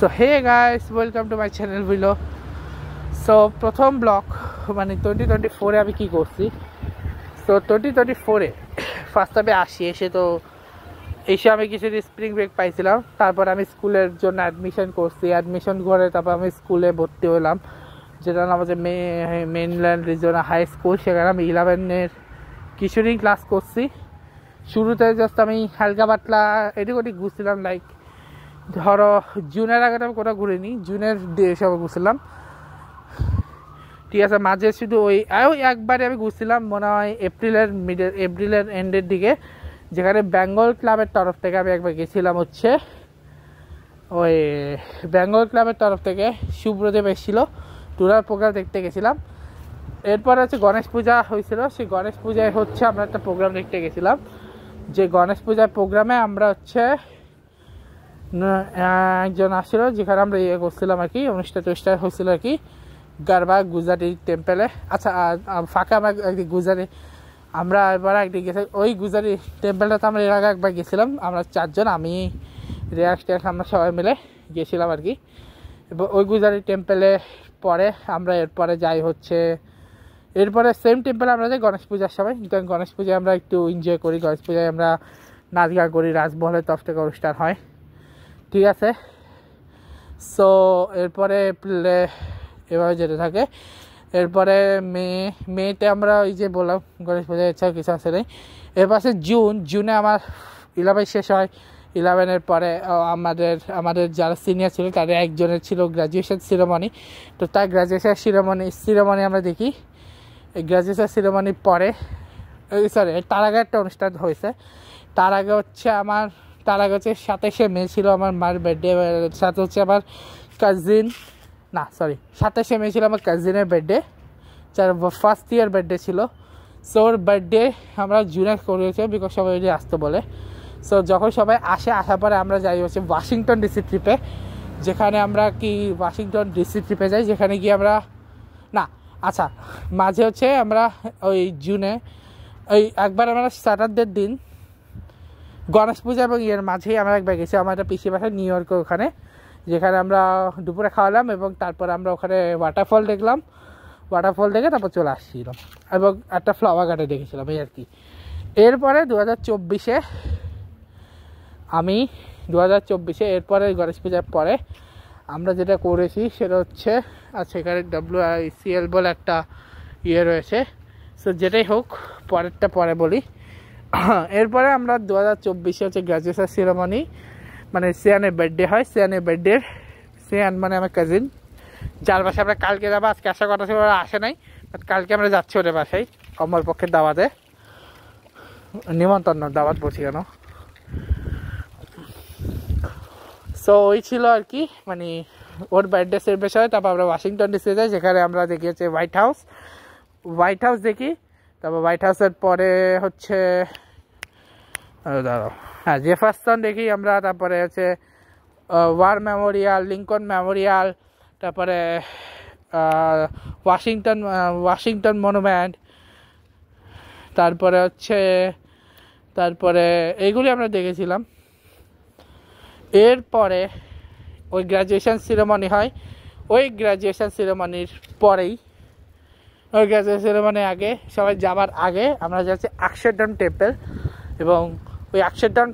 So hey guys, welcome to my channel ভিলো। So প্রথম blog মানে 2024-এ আমি কী করছি। সো 2024-এ ফার্স্ট আমি এসে আমি কিছুদিন স্প্রিং ব্রেক পাইছিলাম। তারপর আমি স্কুলের জন্য অ্যাডমিশন করছি। অ্যাডমিশন করে তারপর আমি স্কুলে ভর্তি হলাম, যেটা আমাদের মেইনল্যান্ড রিজিওনাল হাই স্কুল। সেখানে আমি 11-এর কিছুদিন ক্লাস করছি। শুরুতে জাস্ট আমি হালকা পাতলা এদিক ওদিক ঘুরছিলাম, লাইক ধরো জুনের আগে আমি কোথাও ঘুরিনি, জুনের সব ঘুরছিলাম, ঠিক আছে। মাঝে শুধু ওই একবারে আমি ঘুরছিলাম মনে হয় এপ্রিলের এন্ডের দিকে, যেখানে বেঙ্গল ক্লাবের তরফ থেকে আমি একবার গেছিলাম। ওই বেঙ্গল ক্লাবের তরফ থেকে সুব্রদেব এসেছিল, টুরার প্রোগ্রাম দেখতে গেছিলাম। এরপরে গণেশ পূজা হয়েছিল। সেই গণেশ পূজায় আমরা একটা প্রোগ্রাম দেখতে গেছিলাম। যে গণেশ পূজার প্রোগ্রামে আমরা একজন আসছিল, যেখানে আমরা করছিলাম আর কি, অনুষ্ঠান হয়েছিল আর কি, গারবা গুজরাটি টেম্পেলে। আচ্ছা, ফাঁকা আমরা একদিন আমরা এবার একদিন গেছি ওই গুজরাটি টেম্পেলটাতে। আমরা এর আগে একবার গেছিলাম, আমরা 4 জন, আমি রিয়াক্স আমরা সবাই মিলে গেছিলাম আর কি। এবং ওই গুজরাটি টেম্পেলে পরে আমরা এরপরে এরপরে সেম টেম্পেলে আমরা যাই গণেশ পূজার সময়। গণেশ পূজায় আমরা একটু এনজয় করি। গণেশ পূজায় আমরা নাচ গান করি, রাজমহলের তরফ থেকে অনুষ্ঠান হয়, ঠিক আছে। সো এরপরে এপ্রিলে এভাবে যেতে থাকে। এরপরে মেতে আমরা ওই যে বললাম গণেশ পূজা, এছাড়া কিছু আসে নেই। এরপর জুনে আমার 11 শেষ হয়। 11-এর পরে আমাদের যারা সিনিয়র ছিল তাদের একজনের ছিল গ্র্যাজুয়েশন সিরিমনি। তো তার গ্র্যাজুয়েশন সিরিমনি আমরা দেখি। এই গ্র্যাজুয়েশন সিরিমনির পরে তার আগে একটা অনুষ্ঠান হয়েছে। তার আগে 27শে মে ছিল আমার মার বার্থডে, সাথে আমার কাজিন 27শে মে ছিল আমার কাজিনের বার্থডে, যার ফার্স্ট ইয়ার বার্থডে ছিল। সো ওর বার্থডে আমরা জুনে করেছি, বিকজ সবাই আসতে বলে। সো যখন সবাই আসার পরে আমরা যাই ওয়াশিংটন ডিসি ট্রিপে, যেখানে আমরা ওয়াশিংটন ডিসি ট্রিপে যাই, যেখানে গিয়ে আমরা মাঝে আমরা ওই জুনে একবার আমরা স্যাটারডের দিন গণেশ পূজা এবং মাঝেই আমরা একবার গেছি আমার একটা পিসি বাসা নিউ ইয়র্কে, ওখানে, যেখানে আমরা দুপুরে খাওয়ালাম এবং তারপর আমরা ওখানে ওয়াটারফল দেখলাম। ওয়াটারফল দেখে তারপর চলে আসছিলাম এবং একটা ফ্লাওয়ার গার্ডেন দেখেছিলাম, এই আর কি। এরপরে 2024-এ এরপরে গণেশ পূজার পরে আমরা যেটা করেছি সেটা এখানে WICL বলে একটা রয়েছে। সো যেটাই হোক, পরেরটা পরে বলি। এরপরে আমরা 2024-এ গ্র্যাজুয়েশন সিরিমনি, মানে সিয়ানের বার্থডে হয়। সিয়ান মানে আমার কাজিন, যার বাসায় আমরা কালকে যাবো। আজকে আসার কথা ছিল, ওরা আসে নাই, বাট কালকে আমরা যাচ্ছি ওদের বাসায় কমল পক্ষের দাওয়াতে, নিমন্ত্রণ দাওয়াত বলছি কেন। সো ওই ছিল আর কি, মানে ওর বার্থডে সেলিব্রেশন হয়। তারপর আমরা ওয়াশিংটন ডিসি যাই, যেখানে আমরা দেখি হোয়াইট হাউস দেখি। তারপর হোয়াইট হাউসের পরে জেফারসন দেখি আমরা। তারপরে ওয়ার মেমোরিয়াল, লিঙ্কন মেমোরিয়াল, তারপরে ওয়াশিংটন মনুমেন্ট, তারপরে এইগুলি আমরা দেখেছিলাম। এরপরে ওই গ্র্যাজুয়েশন সিরিমনি হয়। ওই গ্র্যাজুয়েশন সিরিমনির পরেই গ্র্যাজুয়েশন সিরিমনির আগে, সবাই যাবার আগে আমরা যাচ্ছি অক্ষরধাম টেম্পল। এবং ওই অক্ষরধাম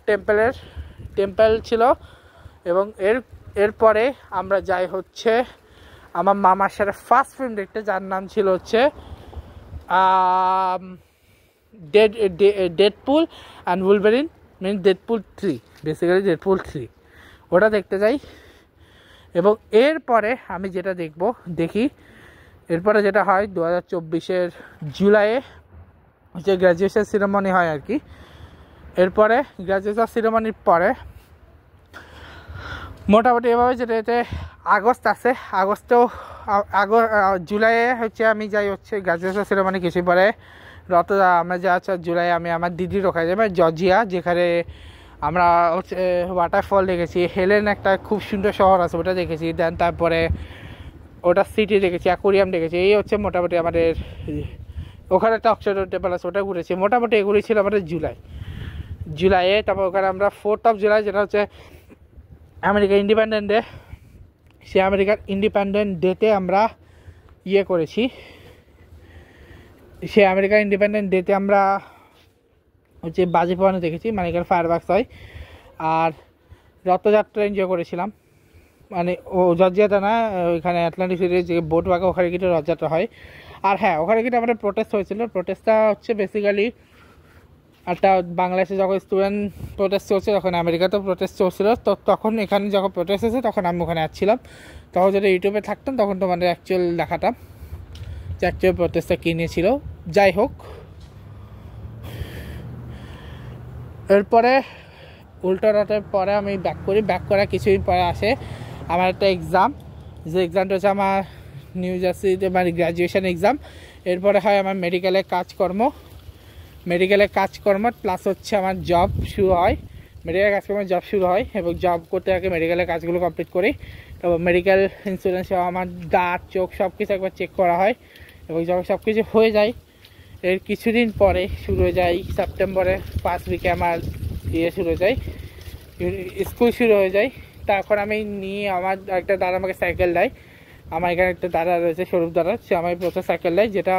টেম্পল ছিল। এবং এরপরে আমরা যাই আমার মামার সাথে ফার্স্ট ফিল্ম দেখতে, যার নাম ছিল Deadpool and Wolverine, means Deadpool 3, basically Deadpool 3, ওটা দেখতে যাই। এবং এরপরে আমি যেটা দেখি এরপরে যেটা হয় 2024-এর জুলাইয়ে গ্র্যাজুয়েশন সিরিমনি হয় আর কি। এরপরে গ্র্যাজুয়েশন সিরিমনির পরে মোটামুটি এভাবে যেটা আগস্ট আছে, জুলাইয়ে আমি যাই গ্র্যাজুয়েশন সিরিমনি। কিছু পরে আমরা জুলাই আমি আমার দিদির ওখানে যাই, জর্জিয়া, যেখানে আমরা ওয়াটারফল দেখেছি। হেলেন একটা খুব সুন্দর শহর আছে, ওটা দেখেছি। দেন তারপরে ওটা সিটি দেখেছি, অ্যাকোরিয়াম দেখেছি। এই মোটামুটি আমাদের ওখানে একটা অক্ষরধাম টেম্পল আছে, ওটা ঘুরেছি। মোটামুটি এগুলি ছিল আমাদের জুলাইয়ে। তারপর ওখানে আমরা 4th of July, যেটা আমেরিকা ইন্ডিপেন্ডেন্ট ডে, সে আমেরিকার ইন্ডিপেন্ডেন্ট ডেতে আমরা করেছি, সে আমেরিকার ইন্ডিপেন্ডেন্ট ডেতে আমরা হচ্ছে বাজি পোড়ানো দেখেছি, মানে এখানে ফায়ারওয়ার্কস হয়। আর রথযাত্রা এনজয় করেছিলাম, মানে ও জর্জিয়াতে না, ওইখানে আটলান্টিক সিটির যে বোট ওয়াকে ওখানে কিন্তু রথযাত্রা হয়। আর হ্যাঁ, ওখানে কিন্তু আমাদের প্রোটেস্ট হয়েছিল। প্রোটেস্টটা হচ্ছে বেসিক্যালি একটা বাংলাদেশে যখন স্টুডেন্ট প্রোটেস্ট চলছে, তখন আমেরিকাতেও প্রোটেস্ট চলছিল, তো তখন এখানে যখন প্রোটেস্ট হয়েছে তখন আমি ওখানে আসছিলাম। তখন যদি ইউটিউবে থাকতাম তখন তোমাদের অ্যাকচুয়াল দেখাতাম যে অ্যাকচুয়াল প্রোটেস্টটা কী নিয়েছিল। যাই হোক, এরপরে উল্টো রথের পরে আমি ব্যাক করি। ব্যাক করা কিছুদিন পরে আসে আমার একটা এক্সাম, যে এক্সামটা হচ্ছে আমার নিউ জার্সিতে, মানে গ্র্যাজুয়েশন এক্সাম। এরপরে হয় আমার মেডিকেলের কাজকর্ম প্লাস হচ্ছে আমার জব শুরু হয়। মেডিকেলের কাজকর্মের জব শুরু হয় এবং জব করতে আগে মেডিকেলের কাজগুলো কমপ্লিট করি। তারপর মেডিকেল ইন্স্যুরেন্স, আমার দাঁত চোখ সব কিছু একবার চেক করা হয় এবং যখন সব কিছু হয়ে যায় এর কিছুদিন পরে শুরু হয়ে যায় সেপ্টেম্বরে ফার্স্ট উইকে আমার শুরু হয়ে যায়, স্কুল শুরু হয়ে যায়। তখন আমি নিয়ে আমার একটা দাদা আমাকে সাইকেল দেয়। আমার এখানে একটা দাদা রয়েছে, স্বরূপ দাদা, সে আমাকে প্রথম সাইকেল দেয়, যেটা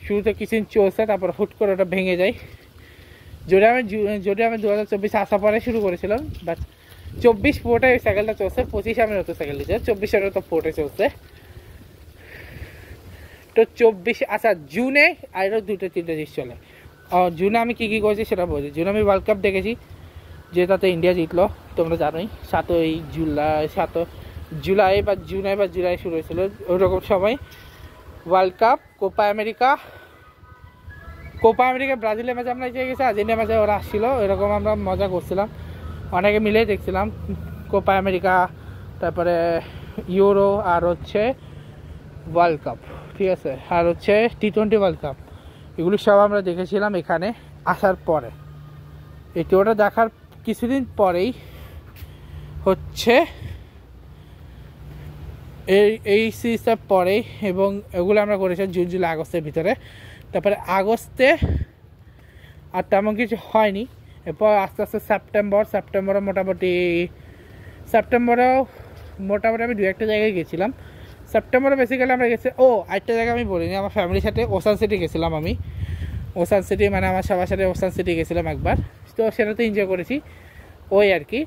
শুরুতে কিছুদিন চলছে, তারপর হুট করে ওটা ভেঙে যায়। যদি আমি 2024 আসা পরে শুরু করেছিলাম, বাট 24 পোর্টে এই সাইকেলটা চলছে, 25 আমি নতুন সাইকেল দিয়েছে, 24 তো পোর্টে চলছে। তো 24 আচ্ছা জুনে আরও 2-3টা জিনিস চলে। জুনে আমি কী কী করেছি সেটা বলছি। জুনে আমি ওয়ার্ল্ড কাপ দেখেছি, যেটাতে ইন্ডিয়া জিতলো, তোমরা জানোই। 7 জুলাই বা জুলাই শুরু হয়েছিল ওইরকম সময় ওয়ার্ল্ড কাপ। কোপা আমেরিকা ব্রাজিলের ম্যাচে আমরা জিতে গেছি, আর্জেন্টিনা ম্যাচে ওরা আসছিলো, এরকম আমরা মজা করছিলাম, অনেকে মিলেই দেখছিলাম। কোপা আমেরিকা, তারপরে ইউরো, আর হচ্ছে ওয়ার্ল্ড কাপ, ঠিক আছে, আর হচ্ছে T20 ওয়ার্ল্ড কাপ, এগুলি সব আমরা দেখেছিলাম এখানে আসার পরে। এই ওটা দেখার কিছুদিন পরেই হচ্ছে এই সিরিজটা পরেই, এবং এগুলো আমরা করেছি জুন জুলাই আগস্টের ভিতরে। তারপরে আগস্টে আর তেমন কিছু হয়নি। এরপর আস্তে আস্তে সেপ্টেম্বরে মোটামুটি আমি 2-1টা জায়গায় গেছিলাম। সেপ্টেম্বরে বেসিক্যালি আমরা গেছি, আরেকটা জায়গায় আমি বলিনি, আমার ফ্যামিলির সাথে ওসান সিটি গেছিলাম আমি। ওসান সিটি মানে আমার সবার সাথে ওসান সিটি গেছিলাম একবার, তো সেটাতে এনজয় করেছি ওই আর কি।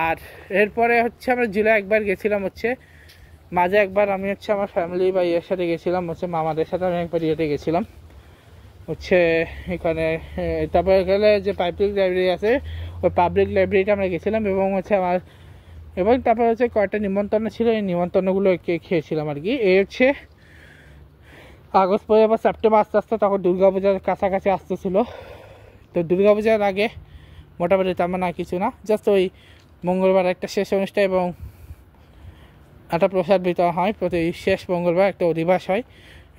আর এরপরে হচ্ছে আমরা জুলাই একবার গেছিলাম, হচ্ছে মাঝে একবার আমি হচ্ছে আমার ফ্যামিলি বা ইয়ের সাথে গেছিলাম, হচ্ছে মামাদের সাথে আমি একবার ইয়েতে গেছিলাম, হচ্ছে এখানে। তারপরে গেলে যে পাবলিক লাইব্রেরি আছে, ওই পাবলিক লাইব্রেরিটা আমরা গেছিলাম, এবং হচ্ছে তারপরে হচ্ছে কয়েকটা নিমন্ত্রণ ছিল, এই নিমন্ত্রণগুলো খেয়েছিলাম আর কি। এই হচ্ছে আগস্ট পরে, আবার সেপ্টেম্বর আস্তে আস্তে, তখন দুর্গাপূজার কাছাকাছি আসতেছিল। তো দুর্গাপূজার আগে মোটামুটি তেমন না কিছু না, জাস্ট ওই মঙ্গলবার একটা শেষ অনুষ্ঠান এবং একটা প্রসাদ বিতরণ হয়, প্রতি শেষ মঙ্গলবার একটা অধিবাস হয়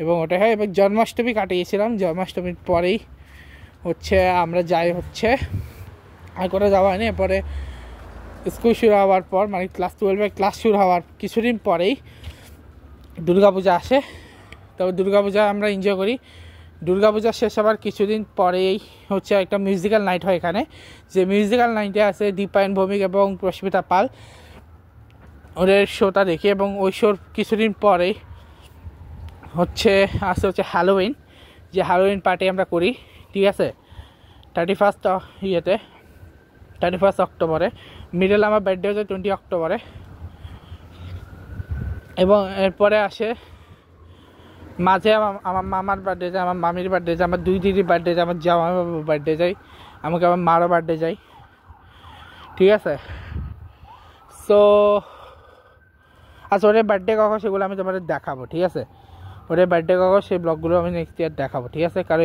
এবং ওটাই হয়। এবং জন্মাষ্টমী কাটিয়েছিলাম, জন্মাষ্টমীর পরেই হচ্ছে আমরা যাই, হচ্ছে আর করে যাওয়া হয়নি। এরপরে স্কুল শুরু হওয়ার পর, মানে ক্লাস 12-এর ক্লাস শুরু হওয়ার কিছুদিন পরেই দুর্গাপূজা আসে। তবে দুর্গাপূজা আমরা এনজয় করি। দুর্গাপূজা শেষ হওয়ার কিছুদিন পরেই হচ্ছে একটা মিউজিক্যাল নাইট হয় এখানে, যে মিউজিক্যাল নাইটে আছে দীপায়ন ভৌমিক এবং প্রস্মিতা পাল, ওদের শোটা দেখি। এবং ওই শোর কিছুদিন পরেই হচ্ছে হ্যালোউইন, যে হ্যালোউইন পার্টি আমরা করি, ঠিক আছে, 31 অক্টোবরে। মিডল আমার বার্থডে হচ্ছে 20 অক্টোবরে। এবং এরপরে আসে মাঝে আমার মামার বার্থডে যায়, আমার মামির বার্থডে যায়, আমার 2 দিদির বার্থডে যায়, আমার জামাইবাবুর বার্থডে যায়, আমাকে আমার মারও বার্থডে যায়, ঠিক আছে। সো আচ্ছা, ওদের বার্থডে কখন সেগুলো আমি তোমাদের দেখাবো, ঠিক আছে। ওদের বার্থডে কখন সেই ব্লগগুলো আমি নেক্সট ইয়ার দেখাবো, ঠিক আছে, কারণ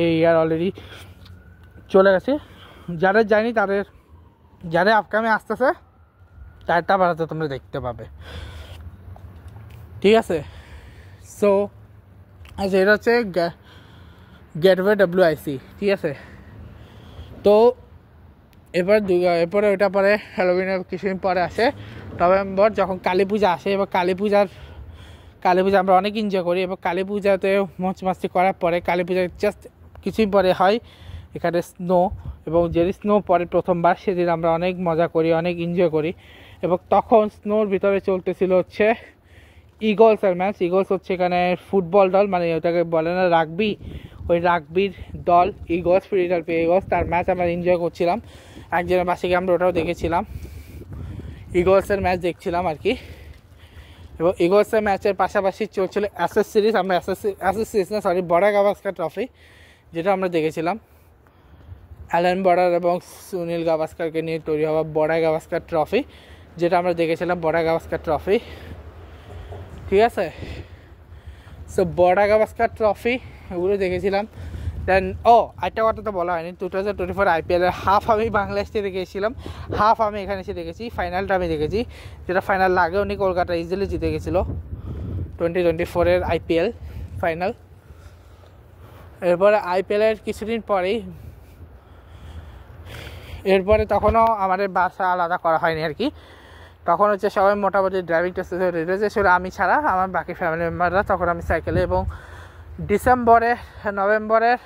এই ইয়ার অলরেডি চলে গেছে। যাদের জানি যাদের আপকামে আসতেছে তারটা বাড়াতে তোমরা দেখতে পাবে, ঠিক আছে। সো আচ্ছা, এটা হচ্ছে গেটওয়ে WIC, ঠিক আছে। তো এরপরে ওইটা পরে হ্যালোউইনের কিছুদিন পরে আসে নভেম্বর, যখন কালী পূজা আসে। এবার কালী পূজা আমরা অনেক এনজয় করি। এবং কালী পূজাতে মচ মাস্তি করার পরে কালী পূজা জাস্ট কিছুদিন পরে হয় এখানে স্নো, এবং যেদিন স্নো পরে প্রথমবার সেদিন আমরা অনেক মজা করি, অনেক এনজয় করি। এবং তখন স্নোর ভিতরে চলতেছিল হচ্ছে ইগলসের ম্যাচ। ইগলস হচ্ছে এখানে ফুটবল দল, মানে ওটাকে বলে না রাগবি, ওই রাগবির দল ইগলস, ফিলাডেলফিয়া ইগলস। তার ম্যাচ আমরা এনজয় করছিলাম, একজনের বাসে গিয়ে আমরা ওটাও দেখেছিলাম, ইগলসের ম্যাচ দেখছিলাম আর কি। এবং ইগলসের ম্যাচের পাশাপাশি চলছিল অ্যাশেজ সিরিজ, আমরা অ্যাশেজ সিরিজ না সরি বড়া গাভাস্কার ট্রফি, যেটা আমরা দেখেছিলাম অ্যালেন বর্ডার এবং সুনীল গাভাস্কারকে নিয়ে তৈরি হওয়া বড়া গাভাস্কার ট্রফি, যেটা আমরা দেখেছিলাম বড়া গাভাস্কার ট্রফি, ঠিক আছে। সো বড়া গাভাস্কার ট্রফি এগুলো দেখেছিলাম। দেন একটা কথা তো বলা হয়নি, 2024 IPL-এর হাফ আমি বাংলাদেশ থেকে গিয়েছিলাম, হাফ আমি এখানে এসে দেখেছি, ফাইনালটা আমি দেখেছি, যেটা ফাইনাল লাগেও নি, কলকাতা ইজিলি জিতে গেছিলো 2024-এর IPL ফাইনাল। এরপরে IPL-এর কিছুদিন পরেই, এরপরে তখনও আমাদের বাসা আলাদা করা হয়নি আর কি, তখন হচ্ছে সবাই মোটামুটি ড্রাইভিং টেস্টে রেখেছে, সেটা আমি ছাড়া আমার বাকি ফ্যামিলি মেম্বাররা, তখন আমি সাইকেলে। এবং নভেম্বরের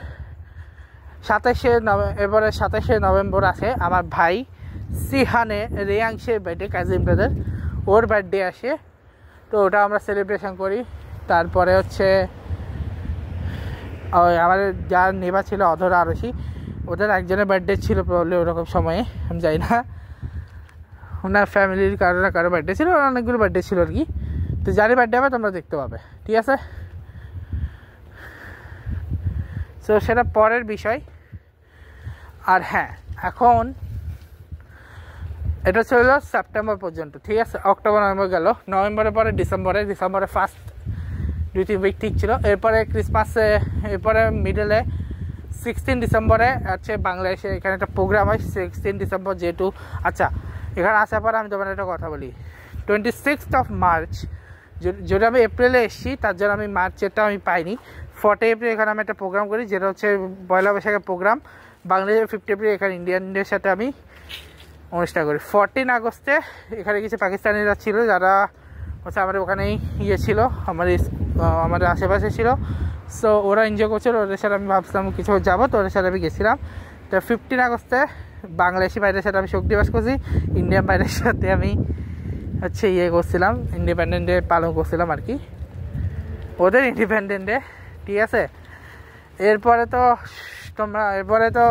27শে নভেম্বর আসে আমার ভাই সিহানে রেয়াংশের বার্থডে, কাজিন ব্রাদার, ওর বার্থডে আসে, তো ওটা আমরা সেলিব্রেশন করি। তারপরে হচ্ছে আমাদের যার নেবা ছিল অধরা আরশি, ওদের একজনের বার্থডে ছিল প্রবলেম ওরকম সময়ে, আমি জানি না, ওনার ফ্যামিলির কারো না কারো বার্থডে ছিল, অনেকগুলো বার্থডে ছিল আর কি। তো যারই বার্থডে হবে তোমরা দেখতে পাবে, ঠিক আছে। সো সেটা পরের বিষয়। আর হ্যাঁ, এখন এটা ছিল সেপ্টেম্বর পর্যন্ত, ঠিক আছে। অক্টোবর নভেম্বর গেল, নভেম্বরের পরে ডিসেম্বরে ফার্স্ট 2-3 উইক ঠিক ছিল। এরপরে ক্রিসমাসে, এরপরে মিডলে 16 ডিসেম্বরে হচ্ছে বাংলাদেশে এখানে একটা প্রোগ্রাম হয়, 16 ডিসেম্বর যেহেতু। আচ্ছা, এখানে আসার পরে আমি তোমার একটা কথা বলি, 26 মার্চ, যেটা আমি এপ্রিলে এসেছি তার জন্য আমি মার্চেরটা আমি পাইনি। 40 এপ্রিল এখানে আমি একটা প্রোগ্রাম করি, যেটা হচ্ছে পয়লা বৈশাখের প্রোগ্রাম। বাংলাদেশের 50 এপ্রিল এখানে ইন্ডিয়ানদের সাথে আমি অনুষ্ঠান করি। 14 আগস্টে এখানে কিছু পাকিস্তানিরা ছিল, যারা হচ্ছে আমাদের ওখানেই ছিল, আমাদের আশেপাশে ছিল। সো ওরা এনজয় করছিল, ওদের সাথে আমি ভাবছিলাম কিছু যাবো, তো ওদের সাথে আমি গেছিলাম। তো 15 আগস্টে বাংলাদেশি ভাইদের সাথে আমি শোক দিবস করছি, ইন্ডিয়ান ভাইদের সাথে আমি হচ্ছে করছিলাম, ইন্ডিপেন্ডেন্ট ডে পালন করছিলাম আর কি, ওদের ইন্ডিপেন্ডেন্ট ডে, ঠিক আছে। এরপরে তো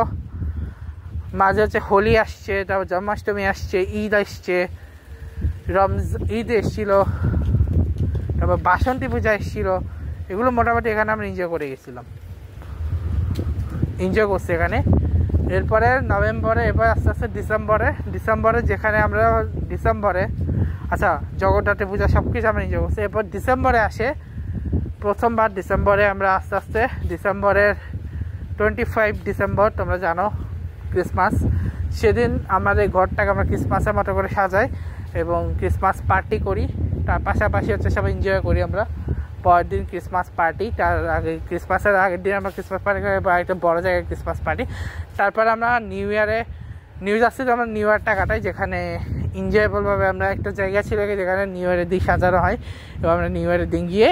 মাঝে হচ্ছে হোলি আসছে, তারপর জন্মাষ্টমী আসছে, ঈদ আসছে, ঈদ এসেছিলো, তারপর বাসন্তী পূজা এসেছিল, এগুলো মোটামুটি এখানে আমরা এনজয় করছি এখানে। এরপরে নভেম্বরে, এরপর আস্তে আস্তে ডিসেম্বরে যেখানে আমরা আচ্ছা জগদ্ধাত্রী পূজা সব কিছু আমরা এনজয় করছি। এরপর ডিসেম্বরে আসে প্রথমবার, ডিসেম্বরে আমরা আস্তে আস্তে ডিসেম্বরের 25 ডিসেম্বর তোমরা জানো ক্রিসমাস, সেদিন আমাদের ঘরটাকে আমরা ক্রিসমাসের মতো করে সাজাই এবং ক্রিসমাস পার্টি করি। তার পাশাপাশি হচ্ছে সব এনজয় করি আমরা। পরের দিন ক্রিসমাস পার্টি, তার আগে ক্রিসমাসের আগের দিন আমরা ক্রিসমাস পার্টি করি বা একটা বড়ো জায়গায় ক্রিসমাস পার্টি। তারপরে আমরা নিউ জার্সিতে আমরা নিউ ইয়ারটা কাটাই, যেখানে এনজয়েবলভাবে আমরা একটা জায়গা ছিল যেখানে নিউ ইয়ারের দিন সাজানো হয়, এবং আমরা নিউ ইয়ারের দিন গিয়ে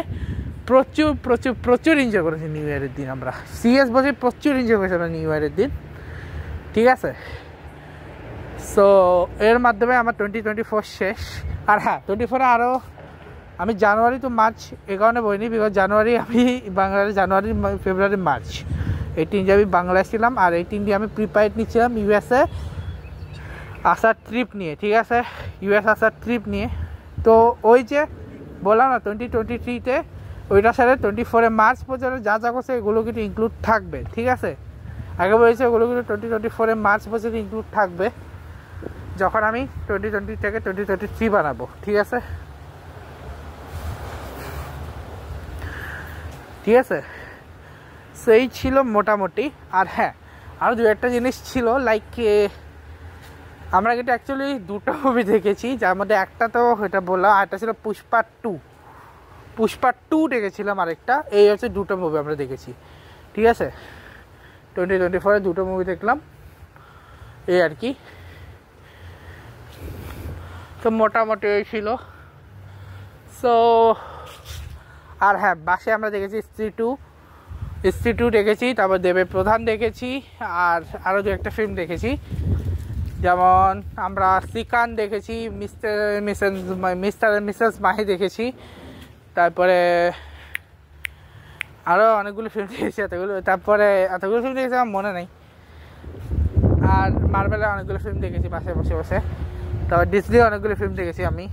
প্রচুর এনজয় করেছি। নিউ ইয়ারের দিন আমরা সিরিয়াস বলছি, প্রচুর এনজয় করেছি আমরা নিউ ইয়ারের দিন, ঠিক আছে। সো এর মাধ্যমে আমার 2024 শেষ। আর হ্যাঁ, 24 আরও আমি জানুয়ারি টু মার্চ এ কারণে বইনি, বিকজ জানুয়ারি আমি বাংলাদেশ, জানুয়ারি ফেব্রুয়ারি মার্চ এই 3 দিয়ে আমি বাংলাদেশ ছিলাম, আর এই 3 দিয়ে আমি প্রিপেড নিচ্ছিলাম ইউএসএ আসার ট্রিপ নিয়ে, ঠিক আছে, ইউএস আসার ট্রিপ নিয়ে। তো ওই যে বললাম না 2023-তে ওইটার সাথে 24 মার্চ পর্যন্ত যা করছে এগুলো কিন্তু ইনক্লুড থাকবে, ঠিক আছে। আগে বলেছে ওগুলো কিন্তু 2024 মার্চ পর্যন্ত ইনক্লুড থাকবে, যখন আমি 2020 থেকে 2023 বানাবো, ঠিক আছে, ঠিক আছে। সেই ছিল মোটামুটি। আর হ্যাঁ, আরও দু একটা জিনিস ছিল, লাইক আমরা কিন্তু অ্যাকচুয়ালি 2টো মুভি দেখেছি, যার মধ্যে একটা তো এটা বললাম, আরেকটা ছিল পুষ্পা 2 দেখেছিলাম আরেকটা। এই হচ্ছে 2টো মুভি আমরা দেখেছি, ঠিক আছে। 2024-এ 2টো মুভি দেখলাম, এই আর কি। তো মোটামুটি ওই ছিল। সো আর হ্যাঁ, বাসে আমরা দেখেছি স্ত্রী টু দেখেছি, তারপর দেবের প্রধান দেখেছি, আর আরও দু একটা ফিল্ম দেখেছি। যেমন আমরা সিকান দেখেছি, মিস্টার মিসেস মাহি দেখেছি, তারপরে আরও অনেকগুলো ফিল্ম দেখেছি, এতগুলো ফিল্ম দেখেছি আমার মনে নেই। আর মার্বেলের অনেকগুলো ফিল্ম দেখেছি পাশে বসে বসে, তারপর ডিজনি অনেকগুলো ফিল্ম দেখেছি আমি।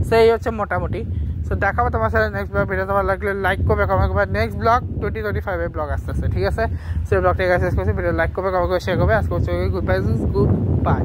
সেই হচ্ছে মোটামুটি। সো দেখাবো তোমার সাথে নেক্সট ব্লগ। ভিডিও তোমার লাগলে লাইক করবে, কমেন্ট করবে। নেক্সট ব্লগ 2025 ব্লগ আসতেছে, ঠিক আছে? সেই ব্লগটা শেষ করছি। ভিডিও লাইক করবে, কমেন্ট করবে, শেয়ার করবে। আজকে হচ্ছে গুড বাই।